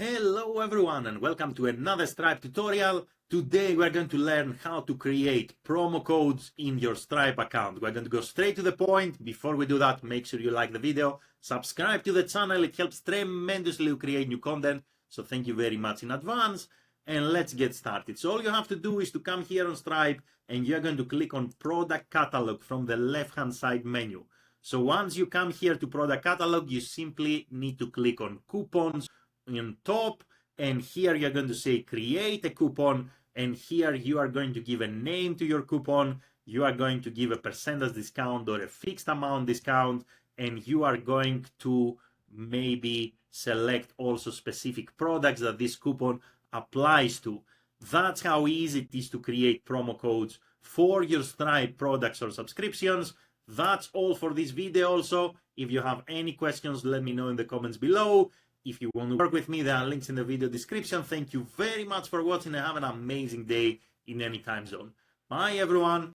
Hello everyone and welcome to another Stripe tutorial. Today we're going to learn how to create promo codes in your Stripe account. We're going to go straight to the point. Before we do that, make sure you like the video, subscribe to the channel. It helps tremendously to create new content. So thank you very much in advance. And let's get started. So all you have to do is to come here on Stripe and you're going to click on Product Catalog from the left-hand side menu. So once you come here to Product Catalog, you simply need to click on Coupons on top, and here you're going to say create a coupon, and here you are going to give a name to your coupon. You are going to give a percentage discount or a fixed amount discount, and you are going to maybe select also specific products that this coupon applies to. That's how easy it is to create promo codes for your Stripe products or subscriptions. That's all for this video. Also, if you have any questions, let me know in the comments below. If you want to work with me, there are links in the video description. Thank you very much for watching and have an amazing day in any time zone. Bye everyone.